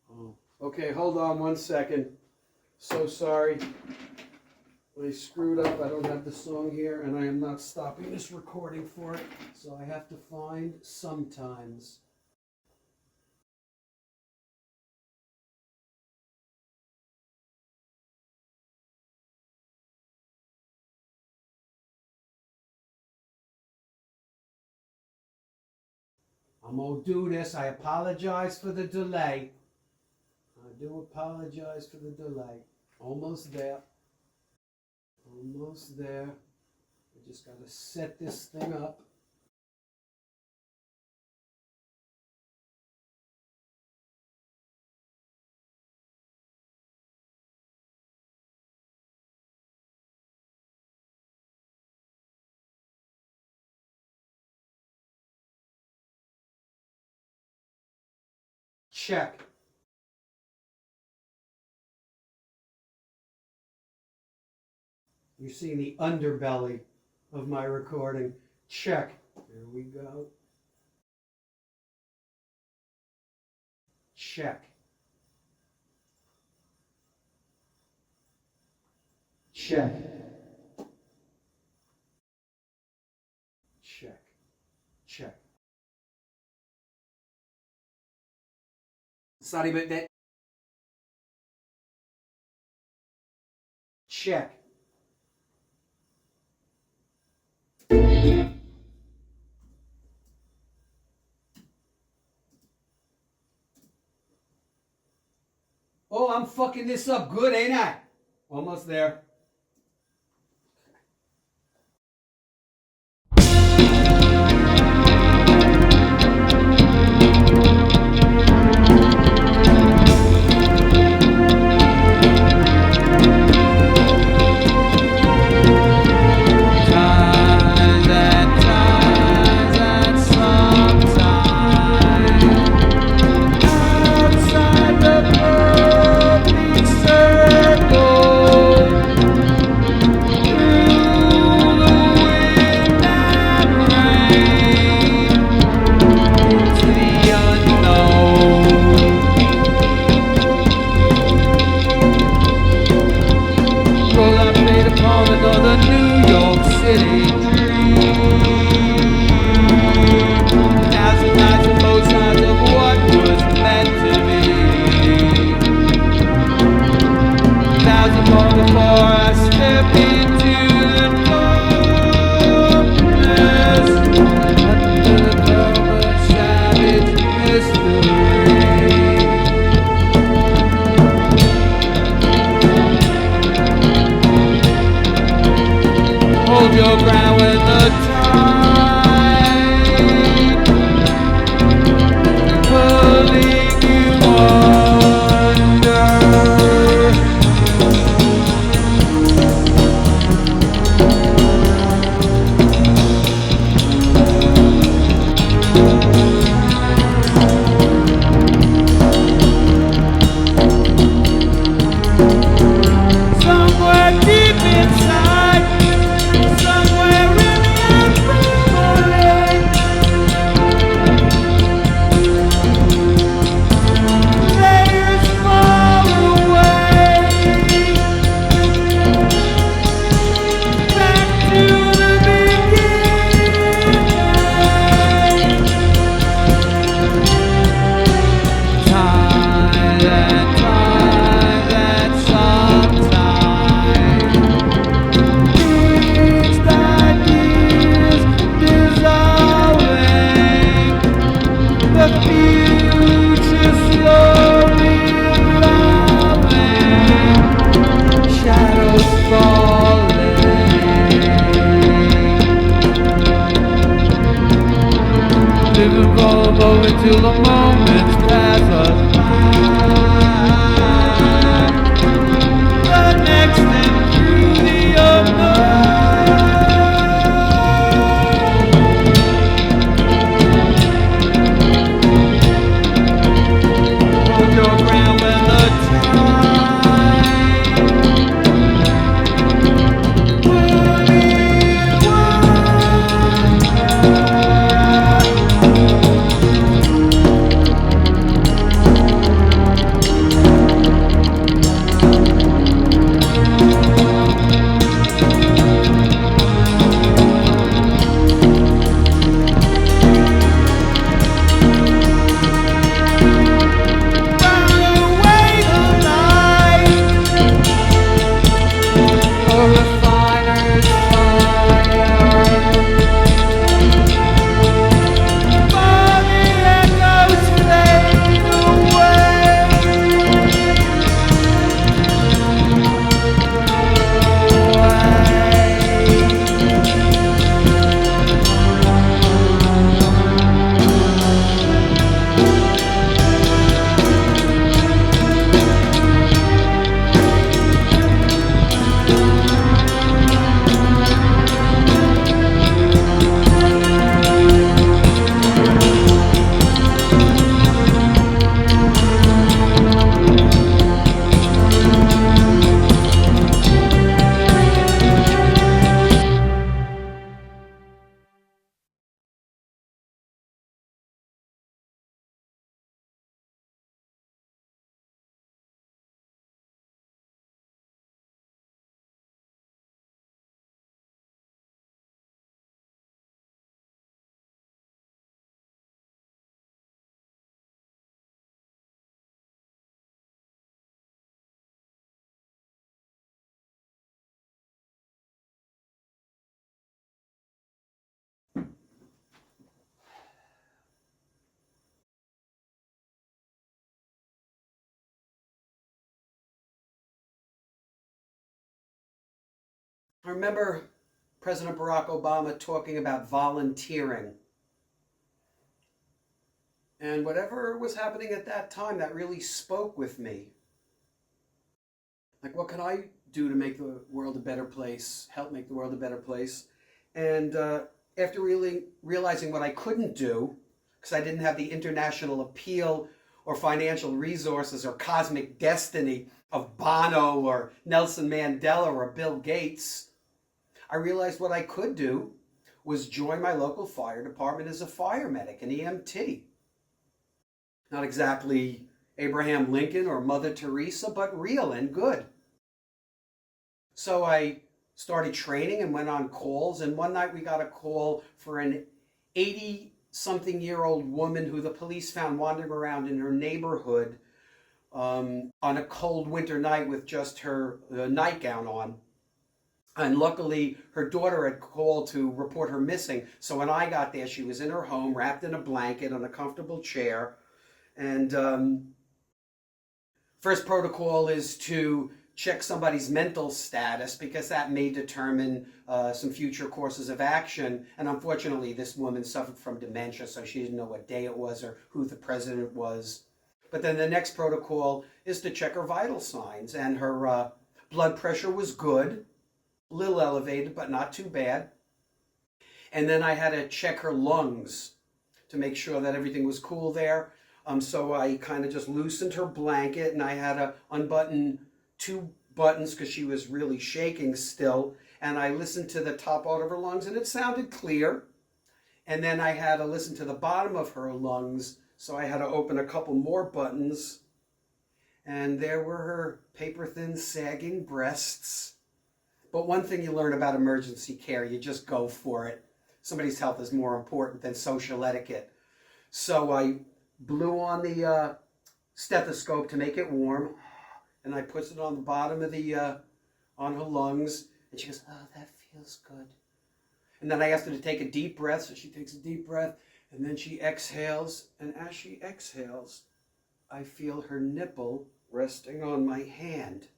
Oh. Okay, hold on 1 second. So sorry. I screwed up. I don't have the song here, and I am not stopping this recording for it. So I have to find Sometimes. I'm gonna do this. I apologize for the delay. I do apologize for the delay. Almost there. Almost there. I just gotta set this thing up. Check. You're seeing the underbelly of my recording. Check. There we go. Check. Check. Check. Check. Sorry about that. Check. Oh, I'm fucking this up good, ain't I? Almost there. Somewhere deep inside, somewhere I remember President Barack Obama talking about volunteering. And whatever was happening at that time, that really spoke with me. Like, what can I do to make the world a better place, help make the world a better place? And after really realizing what I couldn't do, because I didn't have the international appeal or financial resources or cosmic destiny of Bono or Nelson Mandela or Bill Gates, I realized what I could do was join my local fire department as a fire medic, an EMT. Not exactly Abraham Lincoln or Mother Teresa, but real and good. So I started training and went on calls, and one night we got a call for an 80-something-year-old woman who the police found wandering around in her neighborhood on a cold winter night with just her nightgown on. And luckily, her daughter had called to report her missing. So when I got there, she was in her home, wrapped in a blanket on a comfortable chair. And first protocol is to check somebody's mental status, because that may determine some future courses of action. And unfortunately, this woman suffered from dementia, so she didn't know what day it was or who the president was. But then the next protocol is to check her vital signs. And her blood pressure was good, a little elevated, but not too bad. And then I had to check her lungs to make sure that everything was cool there. So I kind of just loosened her blanket, and I had to unbutton 2 buttons because she was really shaking still. And I listened to the top part of her lungs, and it sounded clear. And then I had to listen to the bottom of her lungs, so I had to open a couple more buttons. And there were her paper-thin, sagging breasts. But one thing you learn about emergency care, you just go for it. Somebody's health is more important than social etiquette. So I blew on the stethoscope to make it warm, and I put it on the bottom of the, on her lungs, and she goes, "Oh, that feels good." And then I asked her to take a deep breath, so she takes a deep breath, and then she exhales, and as she exhales, I feel her nipple resting on my hand.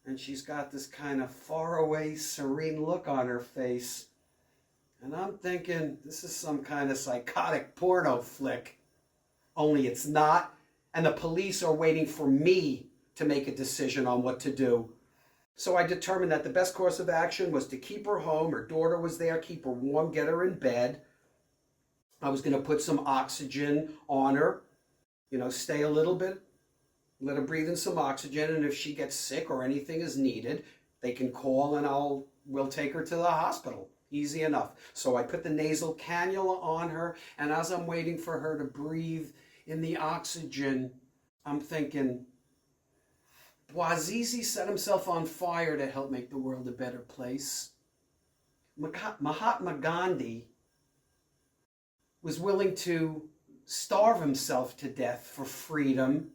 And she's got this kind of faraway, serene look on her face. And I'm thinking, this is some kind of psychotic porno flick. Only it's not. And the police are waiting for me to make a decision on what to do. So I determined that the best course of action was to keep her home. Her daughter was there, keep her warm, get her in bed. I was going to put some oxygen on her, stay a little bit, let her breathe in some oxygen, and if she gets sick or anything is needed, they can call and we'll take her to the hospital. Easy enough. So I put the nasal cannula on her, and as I'm waiting for her to breathe in the oxygen, I'm thinking, Bouazizi set himself on fire to help make the world a better place. Mahatma Gandhi was willing to starve himself to death for freedom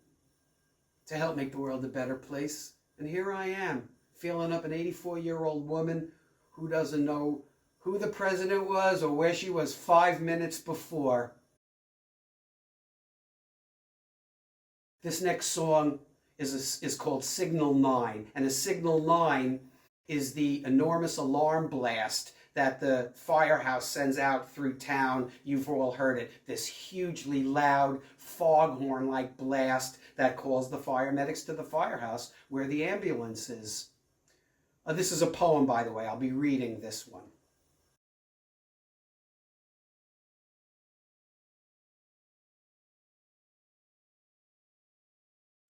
to help make the world a better place. And here I am, feeling up an 84-year-old woman who doesn't know who the president was or where she was 5 minutes before. This next song is called Signal 9. And a Signal 9 is the enormous alarm blast that the firehouse sends out through town. You've all heard it. This hugely loud foghorn-like blast that calls the fire medics to the firehouse where the ambulance is. This is a poem, by the way. I'll be reading this one.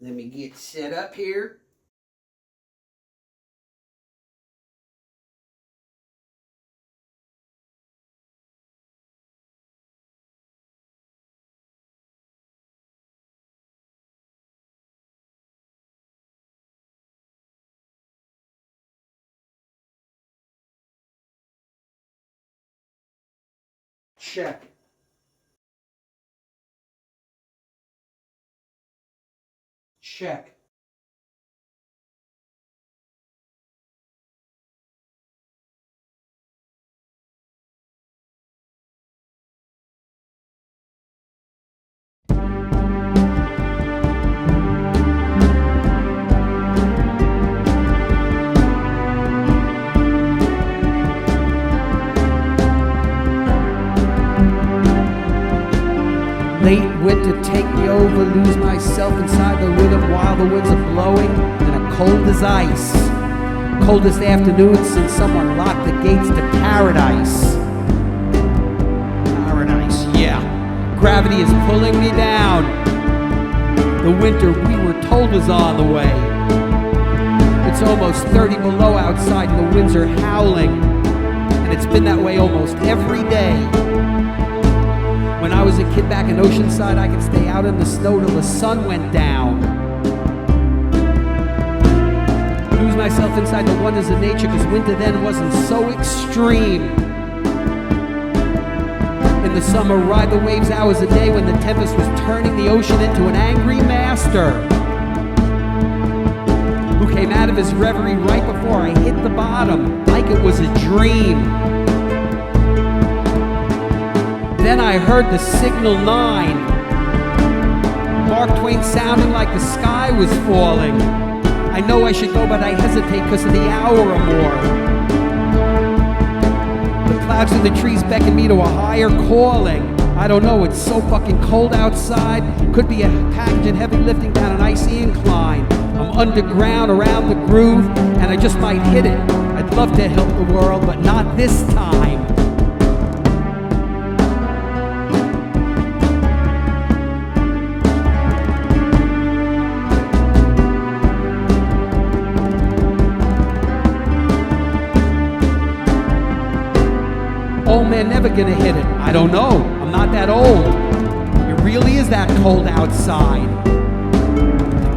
Let me get set up here. Check. Check. Late winter take me over, lose myself inside the rhythm while the winds are blowing and are cold as ice. Coldest afternoon since someone locked the gates to paradise. Paradise, yeah. Gravity is pulling me down. The winter we were told was on the way. It's almost 30 below outside and the winds are howling. And it's been that way almost every day. When I was a kid back in Oceanside, I could stay out in the snow till the sun went down. Lose myself inside the wonders of nature, because winter then wasn't so extreme. In the summer, ride the waves hours a day when the tempest was turning the ocean into an angry master who came out of his reverie right before I hit the bottom, like it was a dream. Then I heard the signal 9, Mark Twain sounding like the sky was falling. I know I should go, but I hesitate because of the hour or more. The clouds in the trees beckon me to a higher calling. I don't know, it's so fucking cold outside. Could be a package and heavy lifting down an icy incline. I'm underground around the groove, and I just might hit it. I'd love to help the world, but not this time. Old man never gonna hit it. I don't know. I'm not that old. It really is that cold outside.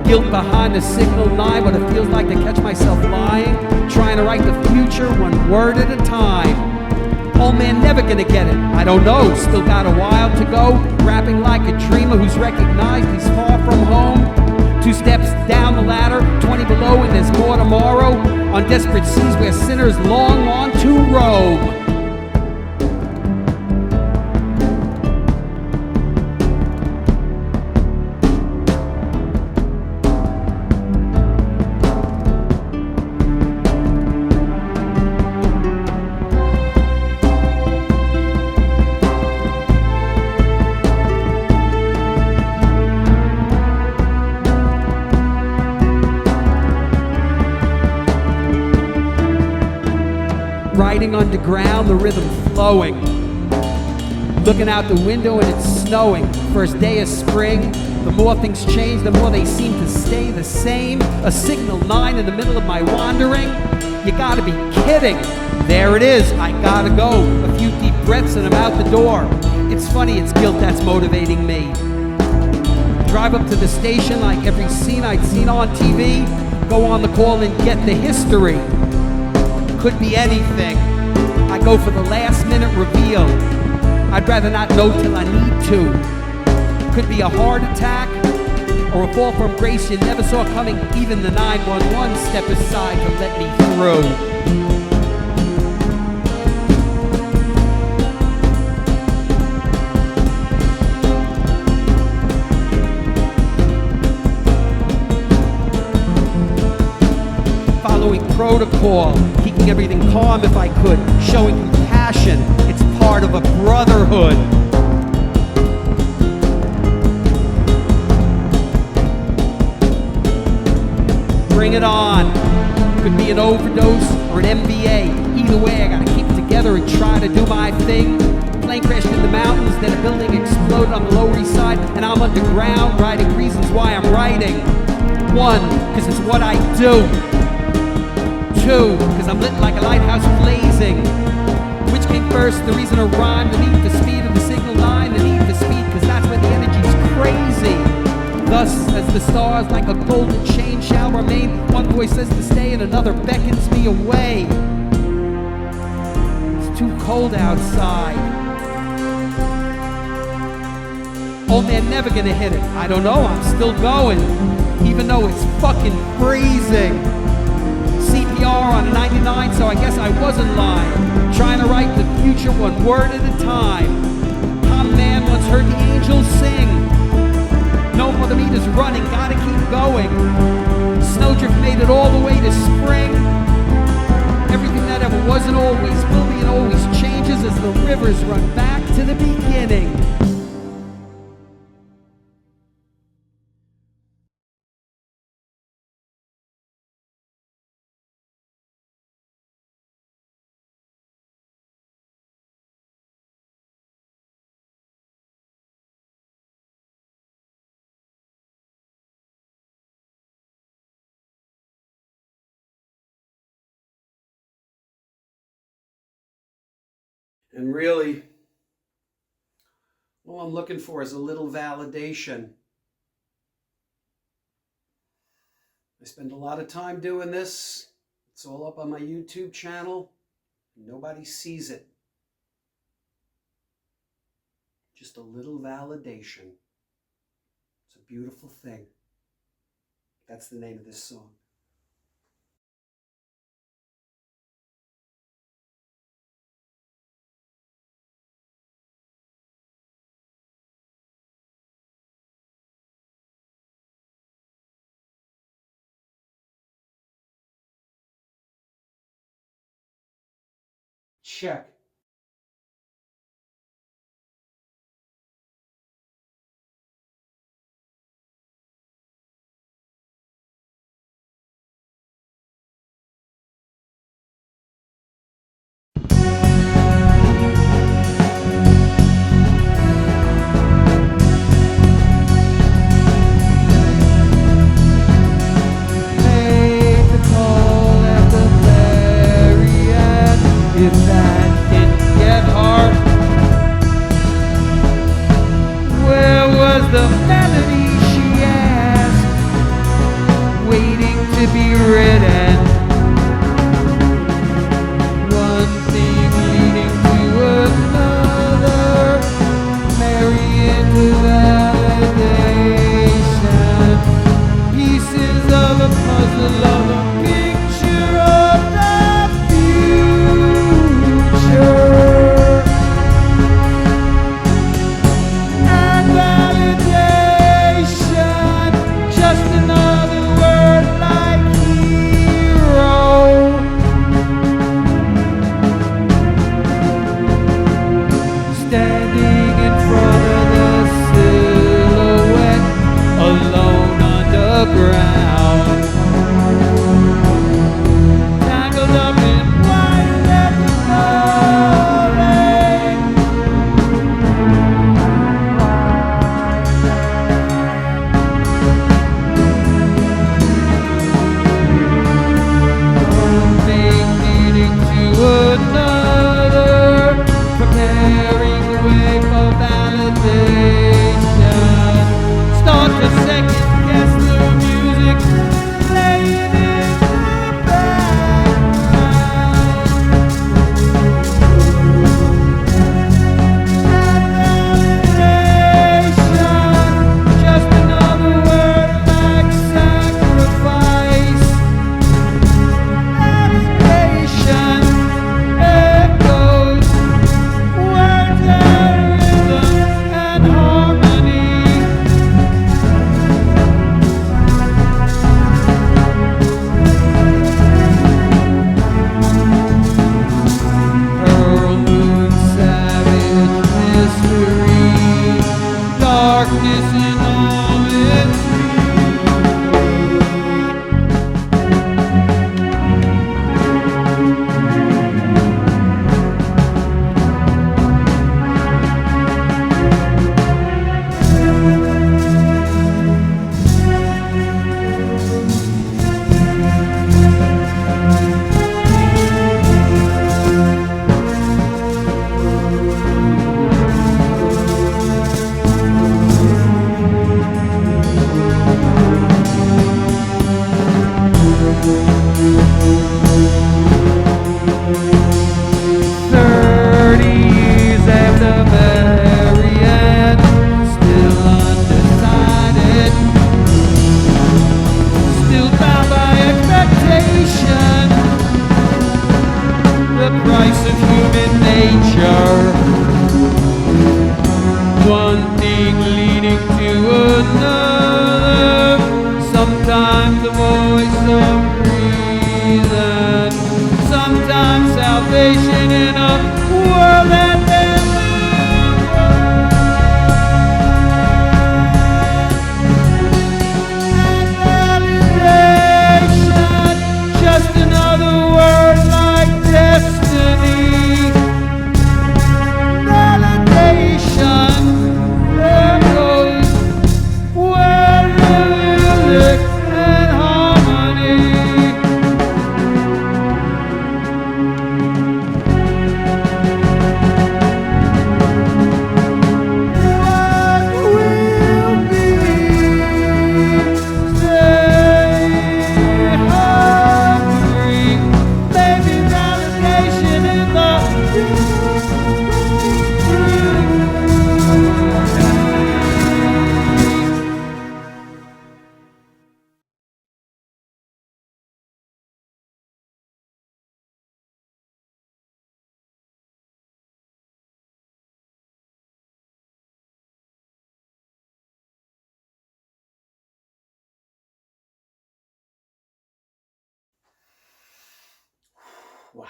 Guilt behind the signal 9, but it feels like to catch myself lying, trying to write the future one word at a time. Old man never gonna get it. I don't know. Still got a while to go. Rapping like a dreamer who's recognized he's far from home. 2 steps down the ladder, 20 below, and there's more tomorrow. On desperate seas where sinners long want to roam. Riding underground, the rhythm flowing. Looking out the window and it's snowing. First day of spring, the more things change, the more they seem to stay the same. A signal 9 in the middle of my wandering. You gotta be kidding. There it is, I gotta go. A few deep breaths and I'm out the door. It's funny, it's guilt that's motivating me. Drive up to the station like every scene I'd seen on TV. Go on the call and get the history. Could be anything. I go for the last minute reveal. I'd rather not know till I need to. Could be a heart attack or a fall from grace you never saw coming. Even the 911 step aside to let me through. Following protocol, keeping everything calm if I could, showing compassion, it's part of a brotherhood. bring it on. Could be an overdose or an MBA. Either way, I gotta keep it together and try to do my thing. Plane crashed in the mountains, then a building exploded on the Lower East Side, and I'm underground writing reasons why I'm writing. 1, cause it's what I do. 2, cause I'm lit like a lighthouse blazing. Which came first, the reason to rhyme, the need for speed, or the signal 9, the need for speed, cause that's where the energy's crazy. Thus, as the stars like a golden chain shall remain, one voice says to stay and another beckons me away. It's too cold outside. Old man never gonna hit it. I don't know, I'm still going, even though it's fucking freezing. CPR on a 99, so I guess I wasn't lying. Trying to write the future one word at a time. Common man once heard the angels sing. No more the meter's running, gotta keep going. Snowdrift made it all the way to spring. Everything that ever wasn't always will be and always changes as the rivers run back to the beginning. And really, all I'm looking for is a little validation. I spend a lot of time doing this. It's all up on my YouTube channel. Nobody sees it. Just a little validation. It's a beautiful thing. That's the name of this song. Check. Make the call at the very end. If that Wow.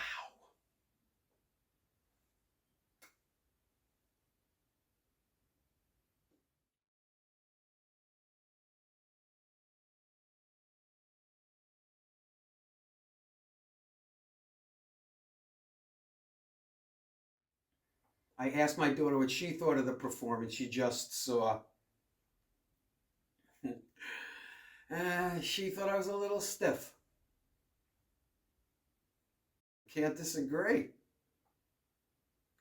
I asked my daughter what she thought of the performance. She just saw. She thought I was a little stiff. Can't disagree.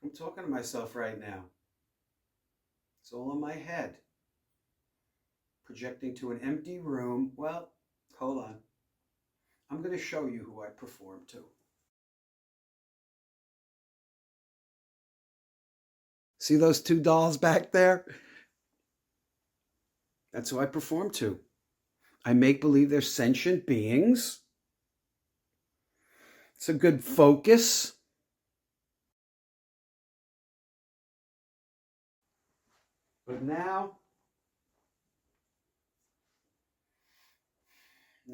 I'm talking to myself right now. It's all in my head. Projecting to an empty room. Well, hold on. I'm going to show you who I performed to. See those two dolls back there? That's who I perform to. I make believe they're sentient beings. It's a good focus. But now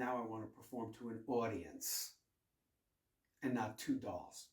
I want to perform to an audience and not two dolls.